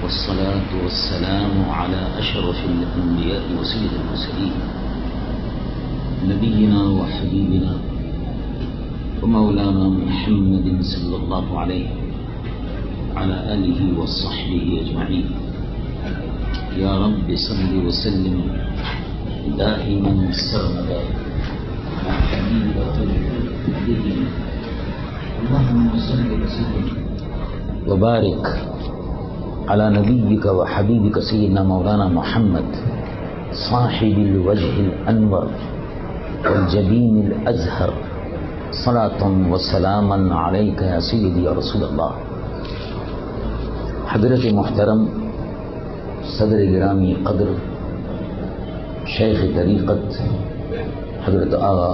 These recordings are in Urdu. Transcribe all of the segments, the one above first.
والصلاة والسلام على أشرف الأنبياء وسيد المرسلين نبينا وحبيبنا ومولانا محمد صلى الله عليه وعلى آله وصحبه أجمعين. يا رب صل وسلم دائما سرمدا على حبيبك نبينا اللهم صل وسلم وبارك على نبيك وحبيبك سيدنا مولانا محمد صاحب الوجه الأنور والجبين الأزهر صلاة وسلاما عليك يا سيدي يا رسول الله. حضرت محترم صدر گرامی قدر شیخ طریقت حضرت آغا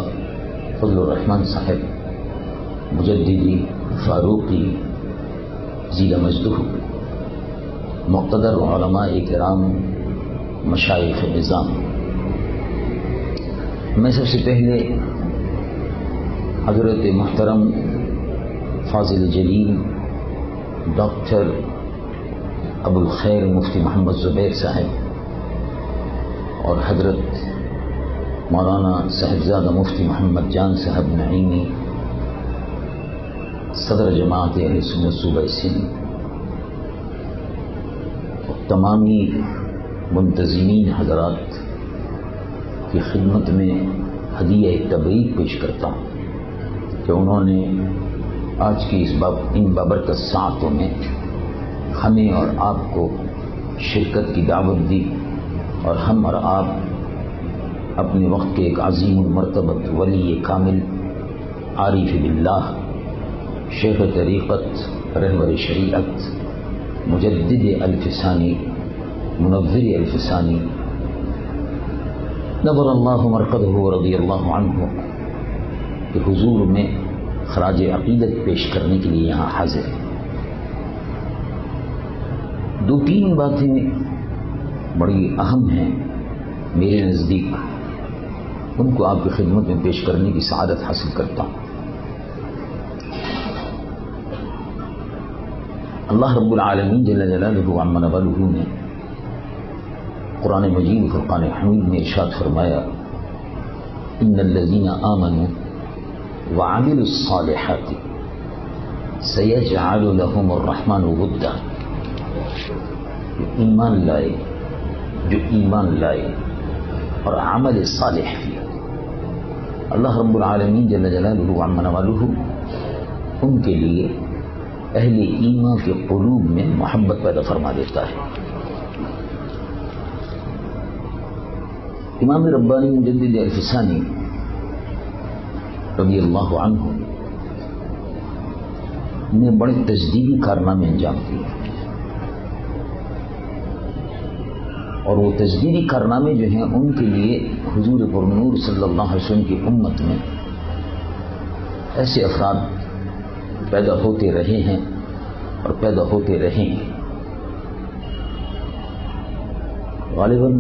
فضل الرحمن صاحب مجددی فاروقی زیل مجدہ، مقتدر علماء کرام، مشائخ نظام، میں سب سے پہلے حضرت محترم فاضل جلیل ڈاکٹر ابو الخیر مفتی محمد زبیر صاحب اور حضرت مولانا صاحبزادہ مفتی محمد جان صاحب نعیمی صدر جماعت اہل سنت صوبہ سندھ، تمامی منتظمین حضرات کی خدمت میں ہدیہ تبریک پیش کرتا ہوں کہ انہوں نے آج کی ان بابرکت ساعتوں میں ہمیں اور آپ کو شرکت کی دعوت دی، اور ہم اور آپ اپنے وقت کے ایک عظیم المرتبت ولی کامل عارف باللہ شیخ طریقت رہبر شریعت مجدد الفسانی منور الفسانی نور اللہ مرقدہ رضی اللہ عنہ کہ حضور میں خراج عقیدت پیش کرنے کے لیے یہاں حاضر ہیں. دو تین باتیں بڑی اہم ہیں میرے نزدیک، ان کو آپ کی خدمت میں پیش کرنے کی سعادت حاصل کرتا ہوں. اللہ رب العالمین جل جلالہ وعظم نوالہ نے قرآن مجید فرقان حمید میں ارشاد فرمایا ان الذین آمنوا وعملوا الصالحات سیجعل لهم الرحمن ودا. جو ایمان لائے اور عمل صالح کیا، اللہ رب العالمین جل جلالہ وعظم نوالہ ان کے لیے اہل ایمان کے قلوب میں محبت پیدا فرما دیتا ہے. امام ربانی مجدد الفسانی رضی اللہ عنہ نے بڑے تجدیدی کارنامے انجام دیے، اور وہ تجدیدی کارنامے جو ہیں ان کے لیے حضور پرنور صلی اللہ علیہ وسلم کی امت میں ایسے افراد پیدا ہوتے رہے ہیں اور پیدا ہوتے رہیں گے. غالباً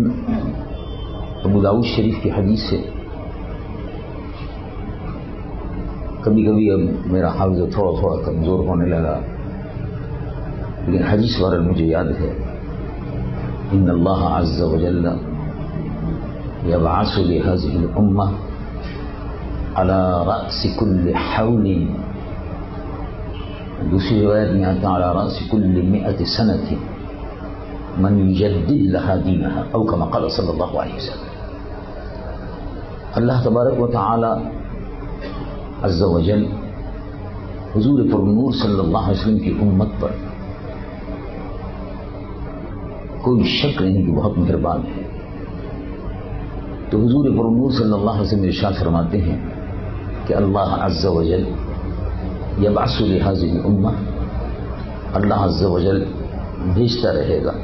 ابو داؤد شریف کی حدیث سے کبھی کبھی اب میرا حافظہ تھوڑا کمزور ہونے لگا، لیکن حدیث وارد مجھے یاد ہے ان اللہ عز وجل یبعث لهذه الامہ على رأس كل حول، دوسری روایت میں آتا على رأس كل 100 سنة من یجدد لها دینها او كما قال صلی اللہ علیہ وسلم. اللہ تبارک و تعالی عز و جل حضور پرنور صلی اللہ علیہ وسلم کی امت پر کوئی شک نہیں کہ بہت مہربان ہے. تو حضور پرنور صلی اللہ علیہ وسلم ارشاد فرماتے ہیں کہ اللہ عز و جل یبعث لهذه الامہ، اللہ عز و جل بھیجتا رہے گا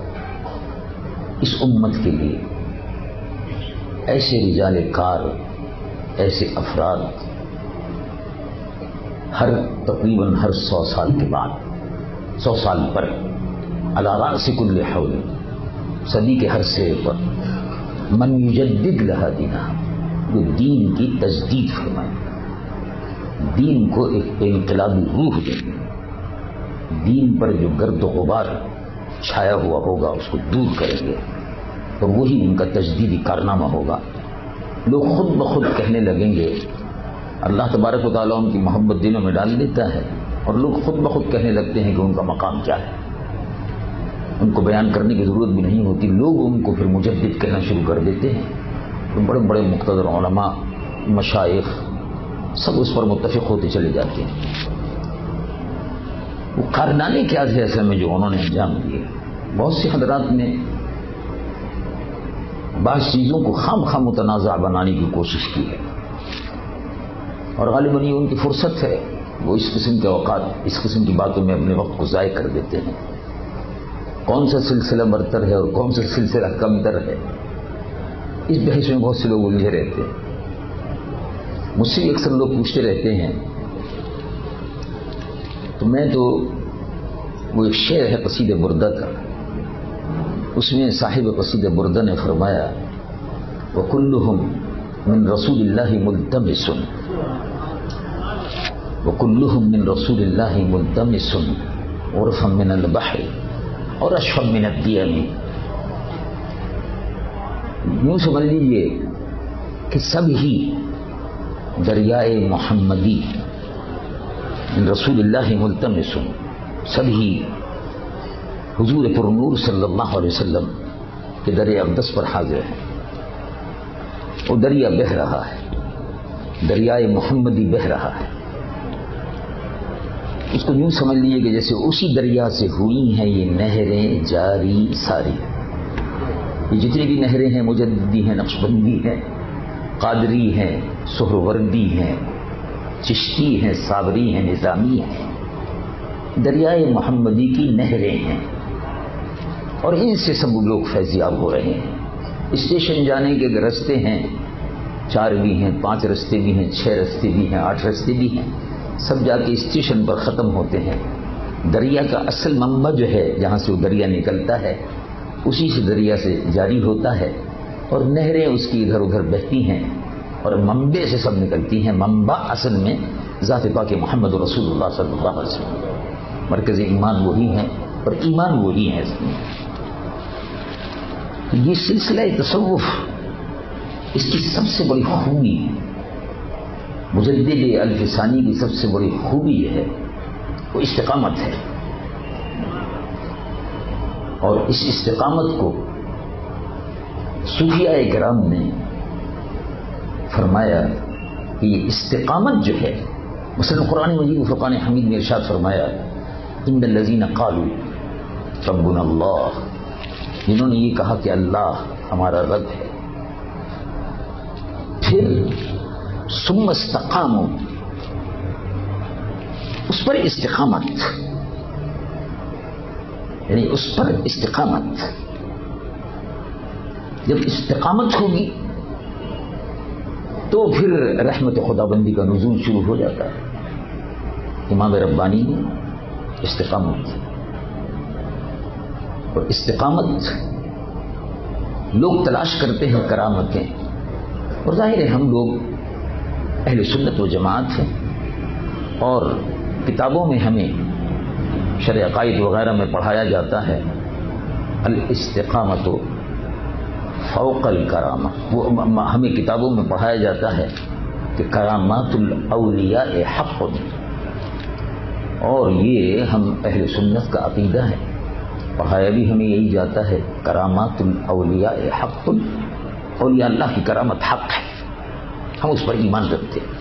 اس امت کے لیے ایسے رجال کار، ایسے افراد تقریباً ہر 100 سال کے بعد، 100 سال پر علی رأس کل حول، صدی کے ہر سرے پر من یجدد لها دینها، جو دین کی تجدید فرمائے، دین کو ایک انقلابی روح دیں، دین پر جو گرد و غبار چھایا ہوا ہوگا اس کو دور کریں گے، اور وہی ان کا تجدیدی کارنامہ ہوگا۔ لوگ خود بخود کہنے لگیں گے، اللہ تبارک و تعالیٰ ان کی محبت دلوں میں ڈال دیتا ہے، اور لوگ خود بخود کہنے لگتے ہیں کہ ان کا مقام کیا ہے۔ ان کو بیان کرنے کی ضرورت بھی نہیں ہوتی، لوگ ان کو پھر مجدد کہنا شروع کر دیتے ہیں۔ تو بڑے بڑے مقتدر علماء، مشائخ سب اس پر متفق ہوتے چلے جاتے ہیں۔ وہ کارنامے کیا تھے اصل میں جو انہوں نے انجام دیے؟ بہت سے حضرات نے بعض چیزوں کو خام خواہ متنازع بنانے کی کوشش کی ہے، اور غالباً یہ ان کی فرصت ہے، وہ اس قسم کے اوقات، اس قسم کی باتوں میں اپنے وقت کو ضائع کر دیتے ہیں۔ کون سا سلسلہ برتر ہے اور کون سا سلسلہ کمتر ہے، اس بحث میں بہت سے لوگ الجھے رہتے ہیں۔ مجھ سے بھی اکثر لوگ پوچھتے رہتے ہیں، تو میں تو وہ ایک شعر ہے قصید بردہ کا، اس میں صاحب قصید بردہ نے فرمایا وَكُلُّهُمْ مِن رَسُولِ اللَّهِ مُلْتَمِسٌ وَكُلُّهُمْ مِن رَسُولِ اللَّهِ مُلْتَمِسٌ عُرْفًا مِنَ الْبَحْرِ اور اشفا من الدِّيَمِ۔ یوں سمجھ لیجیے کہ سب ہی دریائے محمدی من رسول اللہ ملتمس، سب ہی حضور پر نور صلی اللہ علیہ وسلم کے در اقدس پر حاضر ہیں۔ وہ دریا بہہ رہا ہے، دریائے محمدی بہہ رہا ہے۔ اس کو یوں سمجھ لیجیے کہ جیسے اسی دریا سے ہوئی ہیں یہ نہریں جاری ساری۔ یہ جتنی بھی نہریں ہیں، مجددی ہیں، نقشبندی ہیں، قادری ہیں، سہروردی ہیں، چشتی ہیں، صابری ہیں، نظامی ہیں، دریائے محمدی کی نہریں ہیں، اور ان سے سب لوگ فیضیاب ہو رہے ہیں۔ اسٹیشن جانے کے رستے ہیں، 4 بھی ہیں، 5 رستے بھی ہیں، 6 رستے بھی ہیں، 8 رستے بھی ہیں، سب جا کے اسٹیشن پر ختم ہوتے ہیں۔ دریا کا اصل منبع جو ہے، جہاں سے وہ دریا نکلتا ہے، اسی سے دریا سے جاری ہوتا ہے، اور نہریں اس کی ادھر ادھر بہتی ہیں، اور منبع سے سب نکلتی ہیں۔ منبع اصل میں ذات پاک محمد رسول اللہ صلی اللہ علیہ وسلم، مرکز ایمان وہی ہے اور ایمان وہی ہے۔ اس میں یہ سلسلہ تصوف، اس کی سب سے بڑی خوبی، مجدد الف ثانی کی سب سے بڑی خوبی یہ ہے، وہ استقامت ہے، اور اس استقامت کو صوفیاء کرام نے فرمایا کہ یہ استقامت جو ہے، مثلا قرآن مجید و فرقان حمید میں ارشاد فرمایا ان الذین قالوا ربنا اللہ، جنہوں نے یہ کہا کہ اللہ ہمارا رب ہے، پھر ثم استقاموا، اس پر استقامت، یعنی اس پر استقامت، جب استقامت ہوگی تو پھر رحمت خدا بندی کا نزول شروع ہو جاتا ہے۔ امام ربانی نے استقامت، اور استقامت لوگ تلاش کرتے ہیں کرامتیں، اور ظاہر ہے ہم لوگ اہل سنت و جماعت ہیں، اور کتابوں میں ہمیں شرع عقائد وغیرہ میں پڑھایا جاتا ہے الاستقامت فوق الکرامہ، وہ ہمیں کتابوں میں پڑھایا جاتا ہے کہ کرامات الاولیاء حق، اور یہ ہم اہل سنت کا عقیدہ ہے، پڑھایا بھی ہمیں یہی جاتا ہے کرامات الاولیاء حق، اولیاء اللہ کی کرامت حق ہے، ہم اس پر ایمان رکھتے ہیں۔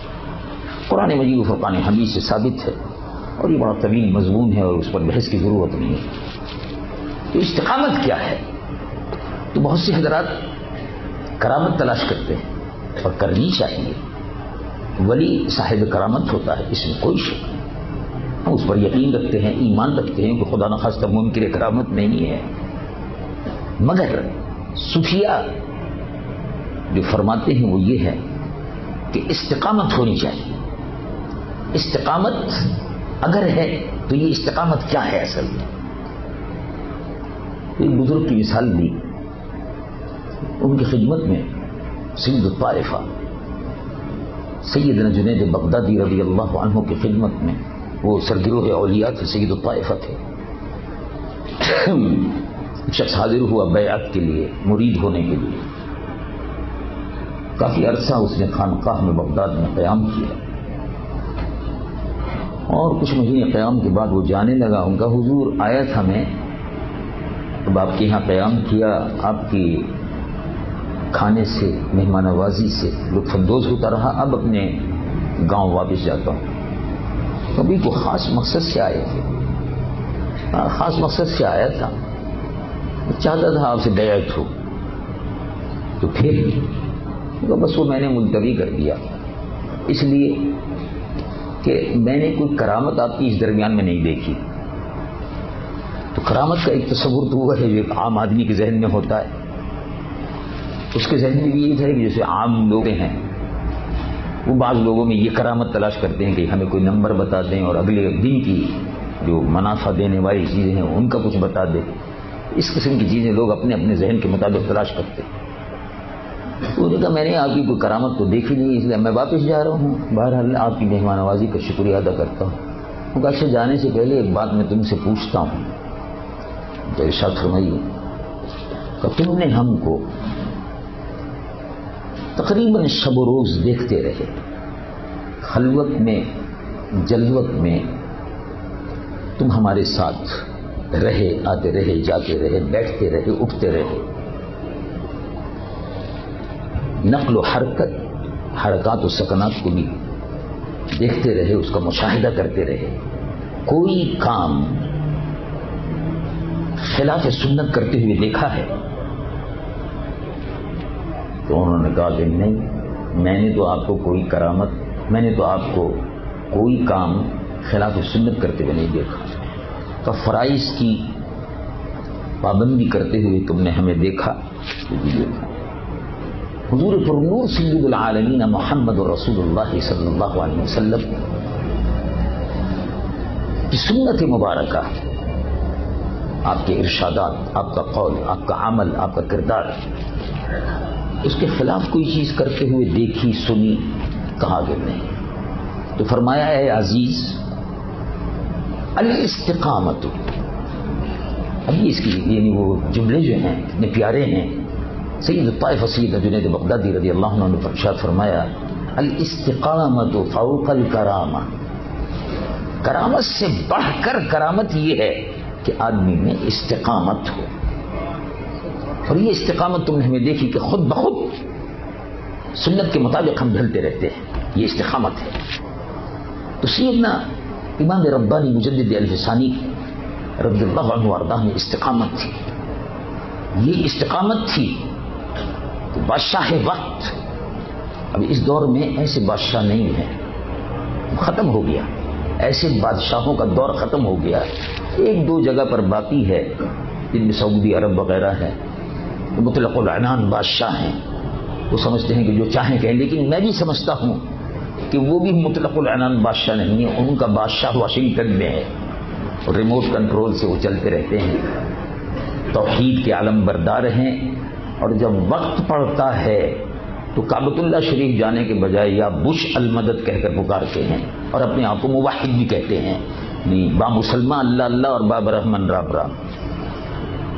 قرآن مجید و فرقان حمید سے ثابت ہے، اور یہ بڑا طویل مضمون ہے اور اس پر بحث کی ضرورت نہیں ہے۔ تو استقامت کیا ہے؟ تو بہت سے حضرات کرامت تلاش کرتے ہیں، اور کرنی چاہیے، ولی صاحب کرامت ہوتا ہے، اس میں کوئی شک نہیں، ہم اس پر یقین رکھتے ہیں، ایمان رکھتے ہیں کہ خدا نخواستہ منکر کرامت نہیں ہے۔ مگر صوفیاء جو فرماتے ہیں وہ یہ ہے کہ استقامت ہونی چاہیے۔ استقامت اگر ہے تو یہ استقامت کیا ہے اصل میں؟ ایک بزرگ کی مثال دی، ان کی خدمت میں سید الطائفہ سیدنا جنید بغدادی رضی اللہ عنہ کی خدمت میں، وہ سرگروہ اولیاء تھے، سید الطائفہ تھے، شخص حاضر ہوا بیعت کے لیے، مرید ہونے کے لیے. کافی عرصہ اس نے خانقاہ میں بغداد میں قیام کیا، اور کچھ مہینے قیام کے بعد وہ جانے لگا. ان کا حضور آیا تھا، میں اب آپ کے یہاں قیام کیا، آپ کی کھانے سے مہمان نوازی سے لطف اندوز ہوتا رہا، اب اپنے گاؤں واپس جاتا ہوں. کبھی کو خاص مقصد سے آئے تھے، خاص مقصد سے آیا تھا، چاہتا تھا آپ سے بیعت ہو. تو پھر بس وہ میں نے ملتوی کر دیا، اس لیے کہ میں نے کوئی کرامت آپ کی اس درمیان میں نہیں دیکھی. تو کرامت کا ایک تصور تو ہوا ہے جو ایک عام آدمی کے ذہن میں ہوتا ہے. اس کے ذہن میں بھی یہی تھا کہ جیسے عام لوگ ہیں، وہ بعض لوگوں میں یہ کرامت تلاش کرتے ہیں کہ ہمیں کوئی نمبر بتا دیں اور اگلے دن کی جو منافع دینے والی چیزیں ہیں ان کا کچھ بتا دیں. اس قسم کی چیزیں لوگ اپنے اپنے ذہن کے مطابق تلاش کرتے ہیں. تو کہا میں نے آپ کی کوئی کرامت تو دیکھی نہیں، اس لیے میں واپس جا رہا ہوں. بہرحال آپ کی مہمان نوازی کا شکریہ ادا کرتا ہوں. وہ کہا اچھا جانے سے پہلے ایک بات میں تم سے پوچھتا ہوں. تو ارشاد فرمائیے. کہ تم نے ہم کو تقریباً شب و روز دیکھتے رہے، خلوت میں جلوت میں تم ہمارے ساتھ رہے، آتے رہے، جاتے رہے، بیٹھتے رہے، اٹھتے رہے، نقل و حرکت، حرکات و سکنات کو بھی دیکھتے رہے، اس کا مشاہدہ کرتے رہے. کوئی کام خلاف سنت کرتے ہوئے دیکھا ہے؟ تو انہوں نے کہا کہ نہیں، میں نے تو آپ کو کوئی کرامت، میں نے تو آپ کو کوئی کام خلاف سنت کرتے ہوئے نہیں دیکھا. کہ فرائض کی پابندی کرتے ہوئے تم نے ہمیں دیکھا؟ دیکھا. حضور پرنور سید العالمین محمد رسول اللہ صلی اللہ علیہ وسلم کی سنت مبارکہ، آپ کے ارشادات، آپ کا قول، آپ کا عمل، آپ کا کردار، اس کے خلاف کوئی چیز کرتے ہوئے دیکھی، سنی، کہا کہ نہیں. تو فرمایا ہے عزیز الاستقامت. ابھی اس کی یعنی وہ جملے جو ہیں اتنے پیارے ہیں. سید الطائفہ سید جنید بغدادی رضی اللہ عنہ نے ارشاد فرمایا الاستقامت فوق الکرامہ. کرامت سے بڑھ کر کرامت یہ ہے کہ آدمی میں استقامت ہو. اور یہ استقامت تم نے ہمیں دیکھی کہ خود بخود سنت کے مطابق ہم ڈھلتے رہتے ہیں، یہ استقامت ہے. تو سیدنا امام ربانی مجدد الفسانی رضی اللہ عنہ وارضاہ میں استقامت تھی. یہ استقامت تھی کہ بادشاہ وقت، اب اس دور میں ایسے بادشاہ نہیں ہیں، ختم ہو گیا، ایسے بادشاہوں کا دور ختم ہو گیا. ایک دو جگہ پر باقی ہے جن میں سعودی عرب وغیرہ ہے، مطلق العنان بادشاہ ہیں، وہ سمجھتے ہیں کہ جو چاہیں کہیں. لیکن میں بھی سمجھتا ہوں کہ وہ بھی مطلق العنان بادشاہ نہیں ہے. ان کا بادشاہ واشنگٹن میں ہے اور ریموٹ کنٹرول سے وہ چلتے رہتے ہیں، توحید کے علم بردار ہیں. اور جب وقت پڑتا ہے تو کعبۃ اللہ شریف جانے کے بجائے یا بش المدد کہہ کر پکارتے ہیں اور اپنے آپ کو موحد بھی کہتے ہیں، با مسلمان اللہ اللہ اور با برحمن رب رام.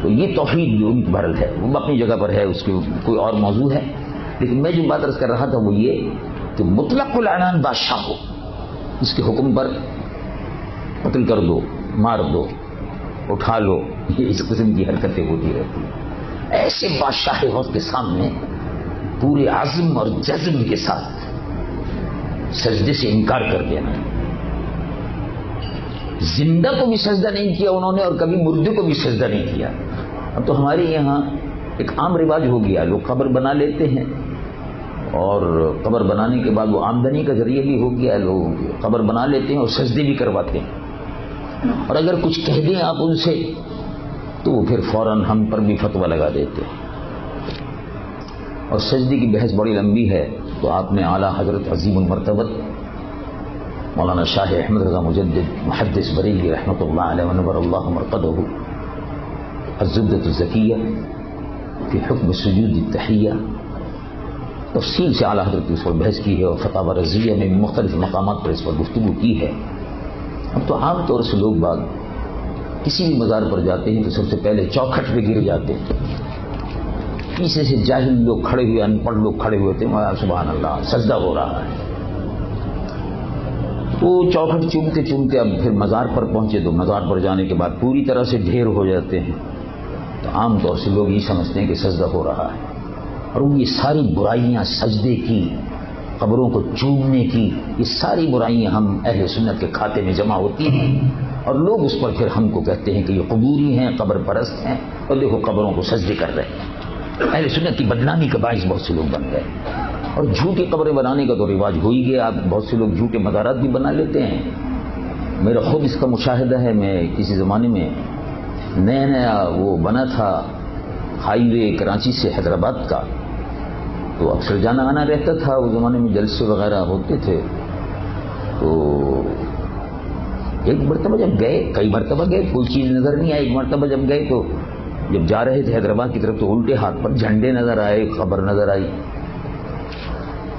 تو یہ توحید جو ان بھرل ہے وہ اپنی جگہ پر ہے، اس کی کوئی اور موضوع ہے. لیکن میں جو بات عرض کر رہا تھا وہ یہ کہ مطلق العنان بادشاہ ہو، اس کے حکم پر قتل کر دو، مار دو، اٹھا لو، یہ اس قسم کی حرکتیں ہوتی رہتی ہیں. ایسے بادشاہ وقت کے سامنے پورے عزم اور جزم کے ساتھ سجدے سے انکار کر دینا. زندہ کو بھی سجدہ نہیں کیا انہوں نے اور کبھی مردے کو بھی سجدہ نہیں کیا. اب تو ہمارے یہاں ایک عام رواج ہو گیا، لوگ قبر بنا لیتے ہیں اور قبر بنانے کے بعد وہ آمدنی کا ذریعہ بھی ہو گیا، لوگ قبر بنا لیتے ہیں اور سجدے بھی کرواتے ہیں. اور اگر کچھ کہہ دیں آپ ان سے تو وہ پھر فوراً ہم پر بھی فتویٰ لگا دیتے ہیں. اور سجدے کی بحث بڑی لمبی ہے، تو آپ نے اعلیٰ حضرت عظیم المرتبت مولانا شاہ احمد رضا مجدد محدث بریلوی رحمۃ اللہ علیہ ونور اللہ مرقدہ الزبدۃ الزکیہ فی حکم سجود التحیہ تفصیل سے اعلیٰ حضرت اس پر بحث کی ہے اور فتاوی رضیہ میں مختلف مقامات پر اس پر گفتگو کی ہے. اب تو عام طور سے لوگ کسی بھی مزار پر جاتے ہیں تو سب سے پہلے چوکھٹ پہ گر جاتے ہیں. پیچھے سے جاہل لوگ کھڑے ہوئے، ان پڑھ لوگ کھڑے ہوئے تھے، سبحان اللہ سجدہ ہو رہا ہے. وہ چوکھٹ چومتے چومتے اب پھر مزار پر پہنچے تو مزار پر جانے کے بعد پوری طرح سے ڈھیر ہو جاتے ہیں. تو عام طور سے لوگ یہ سمجھتے ہیں کہ سجدہ ہو رہا ہے، اور یہ ساری برائیاں سجدے کی، قبروں کو چومنے کی، یہ ساری برائیاں ہم اہل سنت کے کھاتے میں جمع ہوتی ہیں، اور لوگ اس پر پھر ہم کو کہتے ہیں کہ یہ قبوری ہیں، قبر پرست ہیں، اور دیکھو قبروں کو سجدے کر رہے ہیں. اہل سنت کی بدنامی کا باعث بہت سے لوگ بن گئے، اور جھوٹی قبریں بنانے کا تو رواج ہو ہی گیا. بہت سے لوگ جھوٹے مزارات بھی بنا لیتے ہیں. میرا خود اس کا مشاہدہ ہے. میں کسی زمانے میں نیا وہ بنا تھا ہائی وے کراچی سے حیدرآباد کا، تو اکثر جانا آنا رہتا تھا. اس زمانے میں جلسے وغیرہ ہوتے تھے. تو ایک مرتبہ جب گئے، کئی مرتبہ گئے، کوئی چیز نظر نہیں آئی. ایک مرتبہ جب گئے تو جب جا رہے تھے حیدرآباد کی طرف تو الٹے ہاتھ پر جھنڈے نظر آئے، خبر نظر آئی.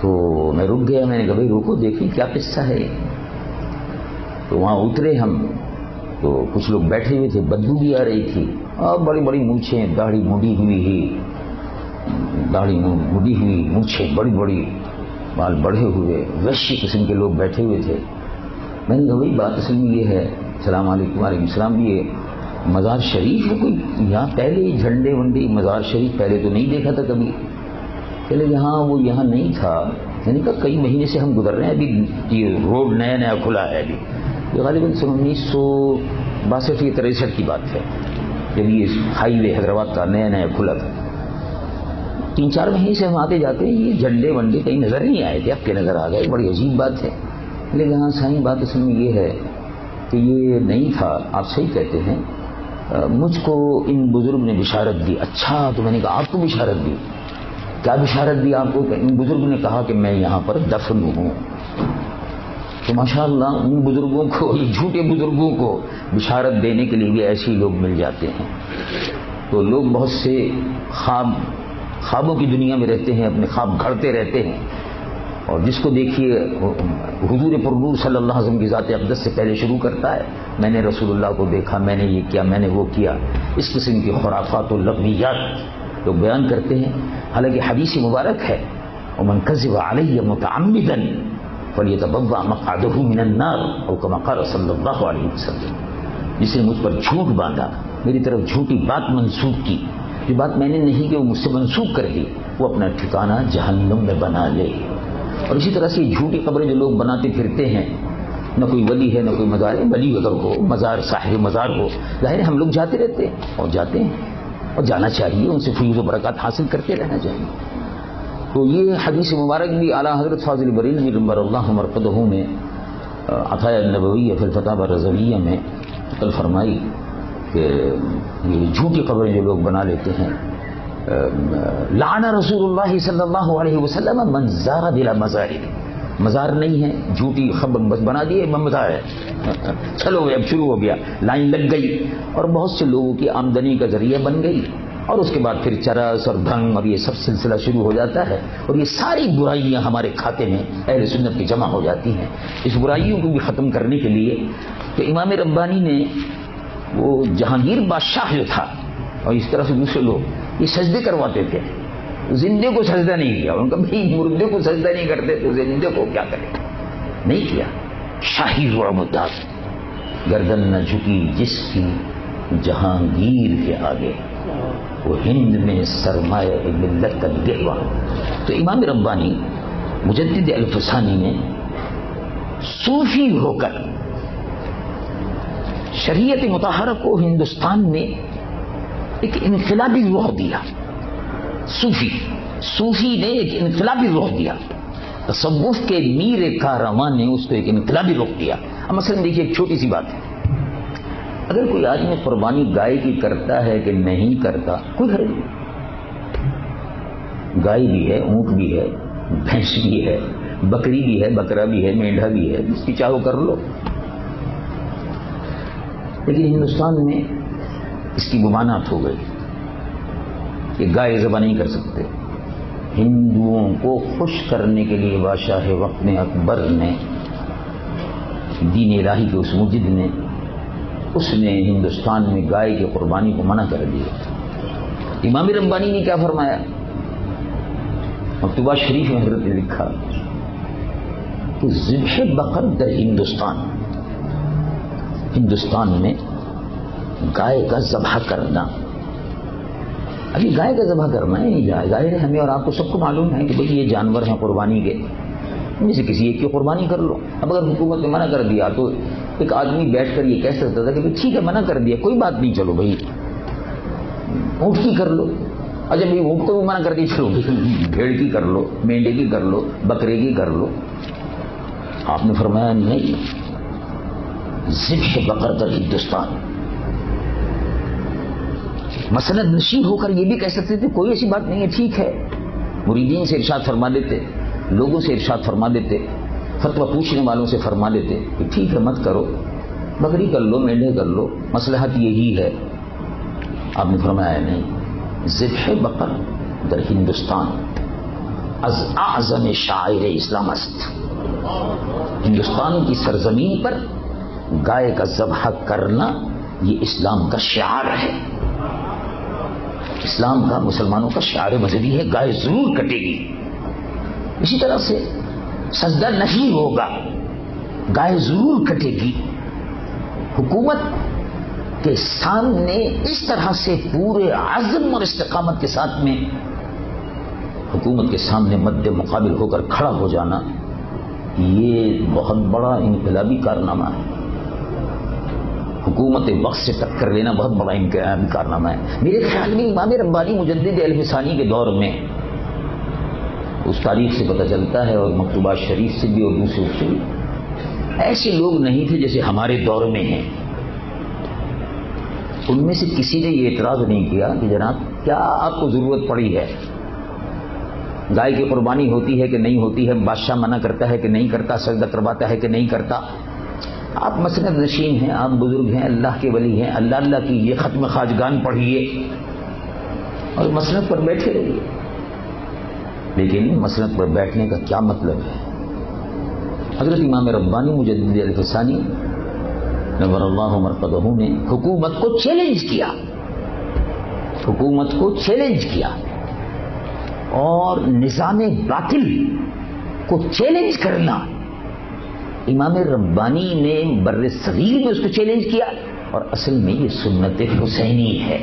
تو میں رک گیا. میں نے کہا بھائی روکو، دیکھیں کیا قصہ ہے. تو وہاں اترے ہم، تو کچھ لوگ بیٹھے ہوئے تھے، بدبو بھی آ رہی تھی، اور بڑی بڑی مونچھیں، داڑھی مڈی ہوئی مونچھیں بڑی بڑی، بال بڑھے ہوئے، وحشی قسم کے لوگ بیٹھے ہوئے تھے. میں نے کہا بھائی بات اصل میں یہ ہے، السلام علیکم. وعلیکم السلام. یہ مزار شریف ہے کوئی یہاں؟ پہلے جھنڈے ونڈے مزار شریف پہلے تو نہیں دیکھا تھا کبھی. پہلے وہ یہاں نہیں تھا. میں نے کہا کئی مہینے سے ہم گزر رہے ہیں، ابھی یہ روڈ نیا کھلا ہے. ابھی یہ غالباً 1962 یا 63 کی بات ہے، جب یہ ہائی وے حیدرآباد کا نیا کھلا تھا. 3-4 مہینے سے ہم آتے جاتے ہیں، یہ جھنڈے ونڈے کہیں نظر نہیں آئے تھے، اب کے نظر آ گئے. بڑی عجیب بات ہے. لیکن ہاں سائیں بات اصل میں یہ ہے کہ یہ نہیں تھا. آپ صحیح کہتے ہیں. مجھ کو ان بزرگ نے بشارت دی. اچھا، تو میں نے کہا آپ کو بشارت دی؟ کیا بشارت دی آپ کو؟ کہ ان بزرگ نے کہا کہ میں یہاں پر دفن ہوں. تو ماشاءاللہ ان بزرگوں کو، جھوٹے بزرگوں کو بشارت دینے کے لیے بھی ایسے لوگ مل جاتے ہیں. تو لوگ بہت سے خوابوں کی دنیا میں رہتے ہیں، اپنے خواب گھڑتے رہتے ہیں، اور جس کو دیکھیے حضور پرنور صلی اللہ علیہ وسلم کی ذات اقدس سے پہلے شروع کرتا ہے، میں نے رسول اللہ کو دیکھا، میں نے یہ کیا، میں نے وہ کیا. اس قسم کی خرافات و لغویات لوگ بیان کرتے ہیں. حالانکہ حدیث مبارک ہے، ومن کذب علی متعمدا فلیتبوأ مقعدہ من النار، او کما قال صلی اللہ علیہ وسلم. جس نے مجھ پر جھوٹ باندھا، میری طرف جھوٹی بات منسوب کی، جو بات میں نے نہیں کہ وہ مجھ سے منسوب کر دی، وہ اپنا ٹھکانہ جہنم میں بنا لے. اور اسی طرح سے جھوٹی قبریں جو لوگ بناتے پھرتے ہیں، نہ کوئی ولی ہے نہ کوئی مزار ہے. ولی اگر ہو، مزار صاحب مزار ہو، ظاہر ہے ہم لوگ جاتے رہتے ہیں اور جاتے ہیں، اور جانا چاہیے، ان سے فیض و برکات حاصل کرتے رہنا چاہیے. تو یہ حدیث مبارک بھی اعلیٰ حضرت فاضل بریلوی نمبر اللہ مرقدہ میں عطایا النبویہ فی الفتاوی الرضویہ میں نقل فرمائی کہ یہ جھوٹی قبریں جو لوگ بنا لیتے ہیں، لعن رسول اللہ صلی اللہ علیہ وسلم من زار بلا مزار. مزار نہیں ہے، جھوٹی خبر بس بنا دیے مزار ہے. چلو اب شروع ہو گیا، لائن لگ گئی، اور بہت سے لوگوں کی آمدنی کا ذریعہ بن گئی. اور اس کے بعد پھر چرس اور بھنگ اور یہ سب سلسلہ شروع ہو جاتا ہے، اور یہ ساری برائیاں ہمارے کھاتے میں اہل سنت کی جمع ہو جاتی ہیں. اس برائیوں کو بھی ختم کرنے کے لیے کہ امام ربانی نے، وہ جہانگیر بادشاہ جو تھا، اور اس طرح سے دوسرے لوگ یہ سجدے کرواتے تھے. زندے کو سجدہ نہیں کیا. ان کا بھائی مردے کو سجدہ نہیں کرتے تو زندے کو کیا کریں؟ نہیں کیا. شاہی رعمداد، گردن نہ جھکی جس کی جہانگیر کے آگے، وہ ہند میں سرمایہ ملت کا گہوا. تو امام ربانی مجدد الفسانی نے صوفی ہو کر شریعت مطہرہ کو ہندوستان میں ایک انقلابی روح دیا. صوفی نے ایک انقلابی روح دیا. تصوف کے میر کارواں نے اس کو ایک انقلابی روح دیا. اب مثلا دیکھیے ایک چھوٹی سی بات ہے، اگر کوئی آدمی قربانی گائے کی کرتا ہے کہ نہیں کرتا، کوئی حرج نہیں. گائے بھی ہے، اونٹ بھی ہے، بھینس بھی ہے، بکری بھی ہے، بکرا بھی ہے، مینڈھا بھی ہے، جس کی چاہو کر لو. لیکن ہندوستان میں اس کی ممانعت ہو گئی کہ گائے ذبح نہیں کر سکتے. ہندوؤں کو خوش کرنے کے لیے بادشاہ وقت میں اکبر نے، دین الہی کے اس مجد نے اس نے ہندوستان میں گائے کی قربانی کو منع کر دیا. امام ربانی نے کیا فرمایا؟ مکتوبہ شریف میں حضرت نے لکھا کہ ذبح بقر در ہندوستان میں گائے کا ذبح کرنا، ابھی گائے کا ذبح کرنا ہے، ظاہر ہے ہمیں اور آپ کو سب کو معلوم ہے کہ بھئی یہ جانور ہیں قربانی کے، ان میں سے کسی ایک کی قربانی کر لو. اب اگر حکومت نے منع کر دیا تو ایک آدمی بیٹھ کر یہ کہہ سکتا تھا کہ ٹھیک ہے منع کر دیا کوئی بات نہیں، چلو بھائی اونٹ کی کر لو. اچھا بھائی اونٹ کو بھی منع کر دی، چلو بھیڑ کی کر لو، مینڈے کی کر لو، بکرے کی کر لو. آپ نے فرمایا نہیں، ذبح بقر در ہندوستان. مسند نشین ہو کر یہ بھی کہہ سکتے تھے کوئی ایسی بات نہیں ہے، ٹھیک ہے. مریدین سے ارشاد فرما دیتے، لوگوں سے ارشاد فرما دیتے، فتویٰ پوچھنے والوں سے فرما دیتے کہ ٹھیک ہے مت کرو، بکری کر لو، مینڈے کر لو، مصلحت یہی ہے. آپ نے فرمایا نہیں، ذبح بقر در ہندوستان از اعظم شاعر اسلام است. ہندوستان کی سرزمین پر گائے کا ذبح کرنا یہ اسلام کا شعار ہے، اسلام کا، مسلمانوں کا شعار مذہبی ہے. گائے ضرور کٹے گی. اسی طرح سے سجدہ نہیں ہوگا، گائے ضرور کٹے گی. حکومت کے سامنے اس طرح سے پورے عزم اور استقامت کے ساتھ میں حکومت کے سامنے مد مقابل ہو کر کھڑا ہو جانا، یہ بہت بڑا انقلابی کارنامہ ہے. حکومت وقت سے ٹکر لینا بہت بڑا انقلابی کارنامہ ہے. میرے خیال میں امام ربانی مجدد الفسانی کے دور میں، اس تاریخ سے پتہ چلتا ہے اور مکتوبات شریف سے بھی اور دوسرے سے بھی، ایسے لوگ نہیں تھے جیسے ہمارے دور میں ہیں. ان میں سے کسی نے یہ اعتراض نہیں کیا کہ جناب کیا آپ کو ضرورت پڑی ہے، گائے کی قربانی ہوتی ہے کہ نہیں ہوتی ہے، بادشاہ منع کرتا ہے کہ نہیں کرتا، سجدہ کرواتا ہے کہ نہیں کرتا. آپ مسند نشین ہیں، آپ بزرگ ہیں، اللہ کے ولی ہیں، اللہ اللہ کی یہ ختم خواجگان پڑھیے اور مسند پر بیٹھے رہیے. لیکن مسند پر بیٹھنے کا کیا مطلب ہے؟ حضرت امام ربانی مجدد الفسانی نور اللہ مرقدہ نے حکومت کو چیلنج کیا، حکومت کو چیلنج کیا اور نظام باطل کو چیلنج کرنا. امام ربانی نے بر صغیر میں اس کو چیلنج کیا، اور اصل میں یہ سنت حسینی ہے.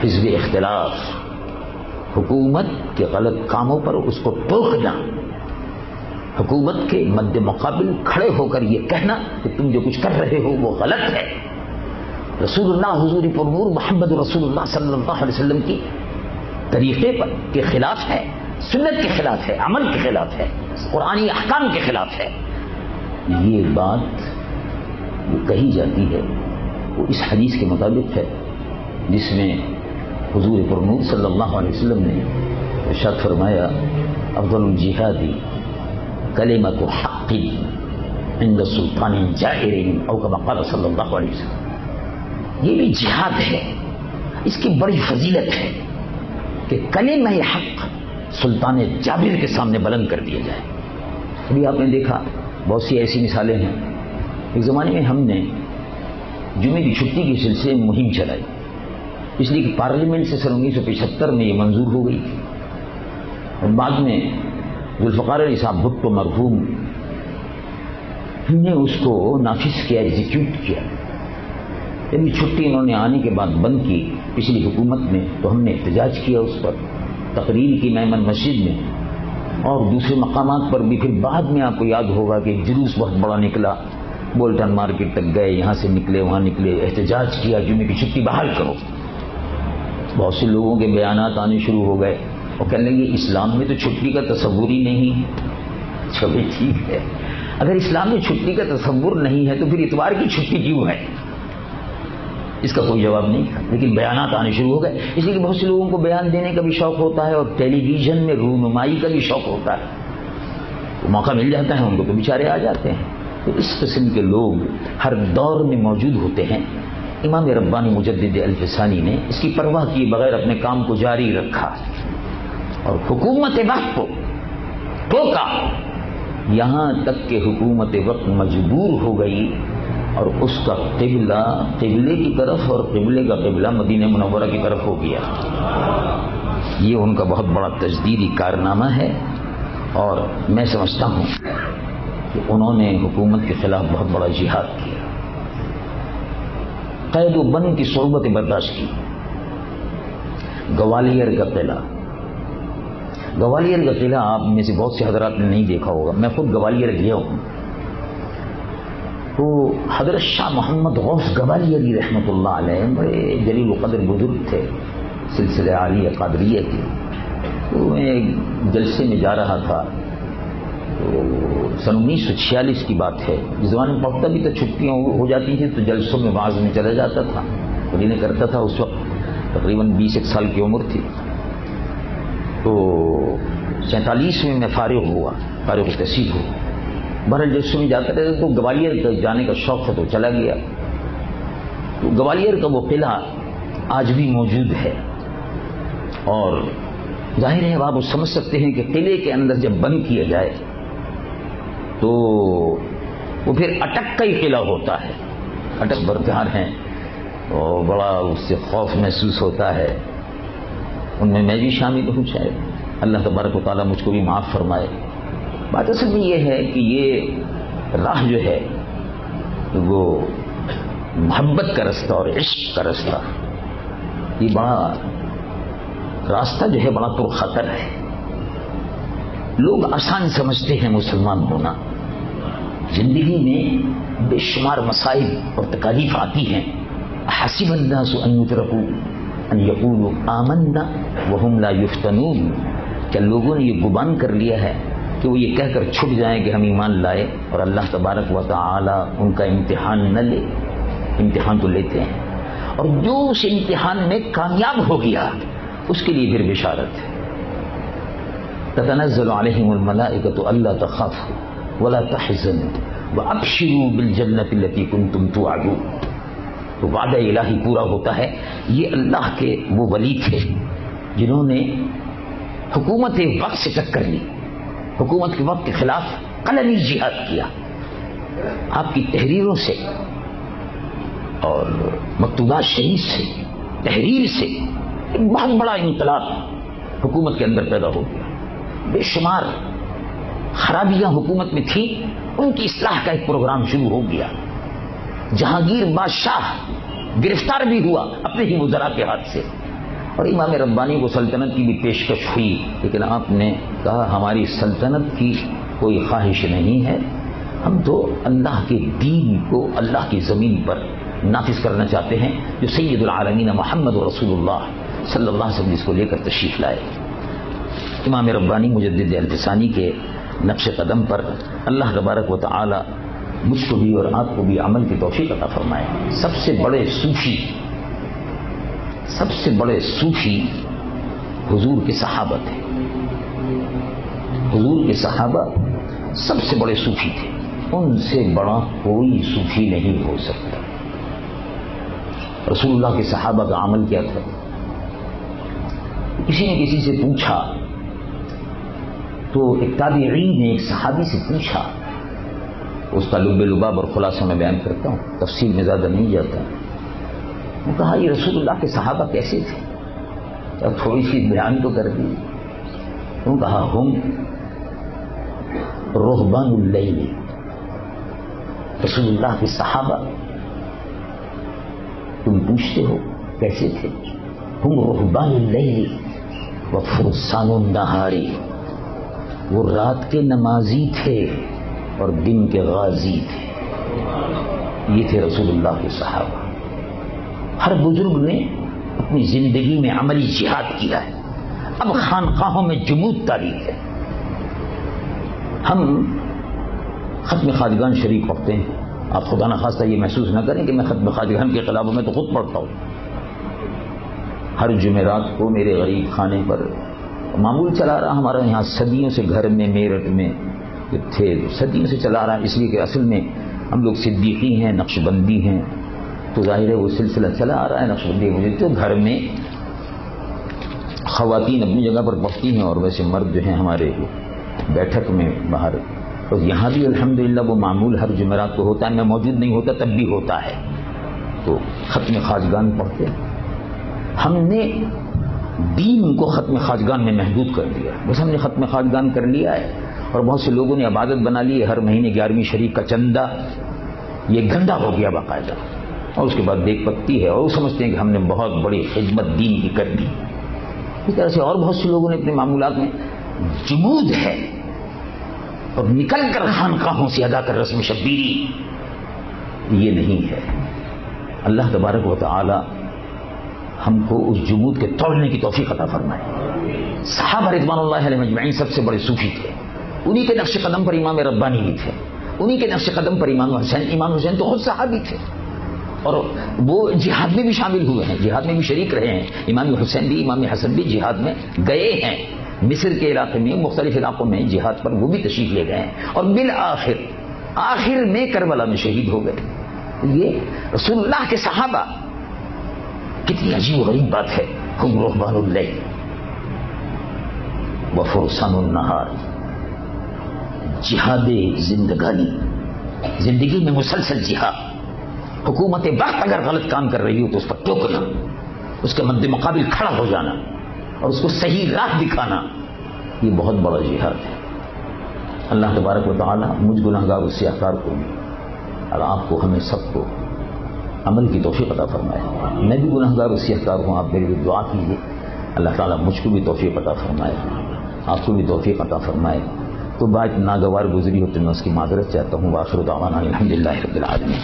حزب اختلاف، حکومت کے غلط کاموں پر اس کو ٹوکنا، حکومت کے مد مقابل کھڑے ہو کر یہ کہنا کہ تم جو کچھ کر رہے ہو وہ غلط ہے، رسول اللہ حضور پرنور محمد رسول اللہ صلی اللہ علیہ وسلم کی طریقے پر کے خلاف ہے، سنت کے خلاف ہے، عمل کے خلاف ہے، قرآنی احکام کے خلاف ہے. یہ بات جو کہی جاتی ہے وہ اس حدیث کے مطابق ہے جس میں حضور پرنور صلی اللہ علیہ وسلم نے ارشاد فرمایا افضل الجہادی کلمۃ حق عند سلطان جائر او کما قال صلی اللہ علیہ وسلم. یہ بھی جہاد ہے، اس کی بڑی فضیلت ہے کہ کلمہ حق سلطان جابر کے سامنے بلند کر دیا جائے. ابھی آپ نے دیکھا بہت سی ایسی مثالیں ہیں. ایک زمانے میں ہم نے جمعے کی چھٹی کے سلسلے میں مہم چلائی، اس لیے کہ پارلیمنٹ سے سن 1975 میں یہ منظور ہو گئی اور بعد میں ذوالفقار علی صاحب بھٹو مرحوم نے اس کو نافذ کیا، ایگزیکیوٹ کیا. جب یہ چھٹی انہوں نے آنے کے بعد بند کی پچھلی حکومت میں تو ہم نے احتجاج کیا، اس پر تقریر کی میمن مسجد میں اور دوسرے مقامات پر بھی. پھر بعد میں آپ کو یاد ہوگا کہ ایک جلوس بہت بڑا نکلا، بولٹن مارکیٹ تک گئے، یہاں سے نکلے وہاں نکلے، احتجاج کیا جمعے کی چھٹی بحال کرو. بہت سے لوگوں کے بیانات آنے شروع ہو گئے اور کہنے لگے اسلام میں تو چھٹی کا تصور ہی نہیں ہے. چلو ٹھیک ہے، اگر اسلام میں چھٹی کا تصور نہیں ہے تو پھر اتوار کی چھٹی کیوں ہے؟ اس کا کوئی جواب نہیں تھا، لیکن بیانات آنے شروع ہو گئے. اس لیے کہ بہت سے لوگوں کو بیان دینے کا بھی شوق ہوتا ہے اور ٹیلی ویژن میں رونمائی کا بھی شوق ہوتا ہے. وہ موقع مل جاتا ہے ان کو تو بیچارے آ جاتے ہیں. تو اس قسم کے لوگ ہر دور میں موجود ہوتے ہیں. امام ربانی مجدد الفسانی نے اس کی پرواہ کیے بغیر اپنے کام کو جاری رکھا اور حکومت وقت کو ٹوکا، یہاں تک کہ حکومت وقت مجبور ہو گئی اور اس کا قبلہ قبلے کی طرف اور قبلے کا قبلہ مدینہ منورہ کی طرف ہو گیا. یہ ان کا بہت بڑا تجدیدی کارنامہ ہے، اور میں سمجھتا ہوں کہ انہوں نے حکومت کے خلاف بہت بڑا جہاد کیا، قید و بند کی صعوبتیں برداشت کی. گوالیئر کا قلعہ، گوالیئر کا قلعہ آپ میں سے بہت سے حضرات نے نہیں دیکھا ہوگا، میں خود گوالیئر گیا ہوں. تو حضرت شاہ محمد غوث گوالیری رحمۃ اللہ علیہ بڑے جلیل و قدر بزرگ تھے سلسلہ عالیہ قادریہ کے. تو میں ایک جلسے میں جا رہا تھا، تو سن 1946 کی بات ہے. اس زمانے میں پڑھتا بھی تو چھٹیاں ہو جاتی تھیں تو جلسوں میں واعظ میں چلا جاتا تھا، جنہیں کرتا تھا. اس وقت تقریباً 20 سال کی عمر تھی. تو 47 میں میں فارغ التحصیل ہوا. بہرحال جلسوں میں جاتا رہتا، تو گوالیئر جانے کا شوق تھا تو چلا گیا. تو گوالیئر کا وہ قلعہ آج بھی موجود ہے، اور ظاہر ہے آپ سمجھ سکتے ہیں کہ قلعے کے اندر جب بند کیا جائے تو وہ پھر اٹک کا ہی قلعہ ہوتا ہے. اٹک بردار ہیں اور بڑا اس سے خوف محسوس ہوتا ہے. ان میں بھی شامل ہوں، شاید اللہ تبارک و تعالیٰ مجھ کو بھی معاف فرمائے. بات اصل میں یہ ہے کہ یہ راہ جو ہے وہ محبت کا رستہ اور عشق کا رستہ، یہ بڑا راستہ جو ہے بڑا پرخطر ہے. لوگ آسان سمجھتے ہیں مسلمان ہونا. زندگی میں بے شمار مسائل اور تکالیف آتی ہیں. حسب الناس ان یترکوا ان یقولوا آمنا وهم لا یفتنون، کیا لوگوں نے یہ گمان کر لیا ہے کہ وہ یہ کہہ کر چھپ جائیں کہ ہم ایمان لائے اور اللہ تبارک و تعالی ان کا امتحان نہ لے؟ امتحان تو لیتے ہیں، اور جو اس امتحان میں کامیاب ہو گیا اس کے لیے پھر بشارت ہے. تتنزل علیہم الملائکۃ الا تخافوا ولا تحزنوا وابشروا بالجنۃ التي کنتم توعدون. تو وعدہ الہی پورا ہوتا ہے. یہ اللہ کے وہ ولی تھے جنہوں نے حکومت وقت سے ٹکر لی، حکومت کے وقت کے خلاف قلمی جہاد کیا. آپ کی تحریروں سے اور مکتوبات شریف سے، تحریر سے ایک بہت بڑا انقلاب حکومت کے اندر پیدا ہو گیا. بے شمار خرابیاں حکومت میں تھیں، ان کی اصلاح کا ایک پروگرام شروع ہو گیا. جہانگیر بادشاہ گرفتار بھی ہوا اپنے ہی وزراء کے ہاتھ سے، اور امام ربانی کو سلطنت کی بھی پیشکش ہوئی، لیکن آپ نے کہا ہماری سلطنت کی کوئی خواہش نہیں ہے، ہم تو اللہ کے دین کو اللہ کی زمین پر نافذ کرنا چاہتے ہیں جو سید العالمین محمد رسول اللہ صلی اللہ علیہ وسلم اس کو لے کر تشریف لائے. امام ربانی مجدد عہد ثانی کے نقش قدم پر اللہ تبارک و تعالی مجھ کو بھی اور آپ کو بھی عمل کی توفیق عطا فرمائے. سب سے بڑے صوفی حضور کے صحابہ تھے. حضور کے صحابہ سب سے بڑے صوفی تھے، ان سے بڑا کوئی صوفی نہیں ہو سکتا. رسول اللہ کے صحابہ کا عمل کیا تھا؟ کسی نے کسی سے پوچھا تو ایک تابعی نے ایک صحابی سے پوچھا، اس کا لب لباب اور خلاصہ میں بیان کرتا ہوں، تفصیل میں زیادہ نہیں جاتا. وہ کہا یہ رسول اللہ کے صحابہ کیسے تھے؟ اب تھوڑی سی بیان تو کر دی. وہ کہا ہم رہبان اللیل، رسول اللہ کے صحابہ تم پوچھتے ہو کیسے تھے؟ ہم رہبان اللیل وفرسان النہار، وہ رات کے نمازی تھے اور دن کے غازی تھے. یہ تھے رسول اللہ کے صحابہ. ہر بزرگ نے اپنی زندگی میں عملی جہاد کیا ہے. اب خانقاہوں میں جمود تاری ہے. ہم ختم خواجگان شریف پڑھتے ہیں. آپ خدا نخواستہ یہ محسوس نہ کریں کہ میں ختم خواجگان کے خلافوں میں تو خود پڑھتا ہوں. ہر جمعرات کو میرے غریب خانے پر معمول چلا رہا ہمارا یہاں صدیوں سے، گھر میں میرٹھ میں تھے صدیوں سے چلا رہا، اس لیے کہ اصل میں ہم لوگ صدیقی ہیں، نقش بندی ہیں، تو ظاہر ہے وہ سلسلہ چلا آ رہا ہے نقش بندی. مجھے تو گھر میں خواتین اپنی جگہ پر پڑھتی ہیں اور ویسے مرد جو ہیں ہمارے بیٹھک میں باہر اور یہاں بھی الحمدللہ وہ معمول ہر جمعرات کو ہوتا ہے، میں موجود نہیں ہوتا تب بھی ہوتا ہے، تو ختم خواجگان پڑھتے ہیں۔ ہم نے دین کو ختم خواجگان میں محدود کر دیا، بس ہم نے ختم خواجگان کر لیا ہے، اور بہت سے لوگوں نے عبادت بنا لی ہے، ہر مہینے 11ویں شریف کا چندہ، یہ گندا ہو گیا باقاعدہ، اور اس کے بعد دیکھ پکتی ہے، اور وہ سمجھتے ہیں کہ ہم نے بہت بڑی خدمت دین کی کر دی۔ اس طرح سے اور بہت سے لوگوں نے اپنے معمولات میں جمود ہے، اور نکل کر خانقاہوں سے ادا کر رسم شبیری، یہ نہیں ہے۔ اللہ تبارک و تعالی ہم کو اس جمود کے توڑنے کی توفیق عطا فرمائے۔ صحابہ رضوان اللہ علیہ مجمعین سب سے بڑے صوفی تھے، انہی کے نقش قدم پر امام ربانی بھی تھے، انہی کے نقش قدم پر امام حسین تو خود صحابی تھے، اور وہ جہاد میں بھی شامل ہوئے ہیں، جہاد میں بھی شریک رہے ہیں۔ امام حسین بھی امام حسن بھی جہاد میں گئے ہیں، مصر کے علاقے میں مختلف علاقوں میں جہاد پر وہ بھی تشریف لے گئے ہیں، اور بالآخر آخر میں کربلا میں شہید ہو گئے۔ یہ رسول اللہ کے صحابہ، کتنی عجیب و غریب بات ہے۔ ہم رہبان اللیل وفرسان النہار، جہاد زندگانی، زندگی میں مسلسل جہاد۔ حکومت وقت اگر غلط کام کر رہی ہو تو اس پر ٹوکنا، اس کے مد مقابل کھڑا ہو جانا، اور اس کو صحیح راہ دکھانا، یہ بہت بڑا جہاد ہے۔ اللہ تبارک و تعالی مجھ گناہگار و سیاہکار کو اور آپ کو، ہمیں سب کو عمل کی توفیق عطا فرمائے۔ میں بھی گناہگار و سیاہکار ہوں، آپ میرے لیے دعا کیجیے، اللہ تعالیٰ مجھ کو بھی توفیق عطا فرمائے، آپ کو بھی توفیق عطا فرمائے۔ تو بات ناگوار گزری ہو تو میں اس کی معذرت چاہتا ہوں۔ وآخر دعوانا الحمدللہ رب العالمین۔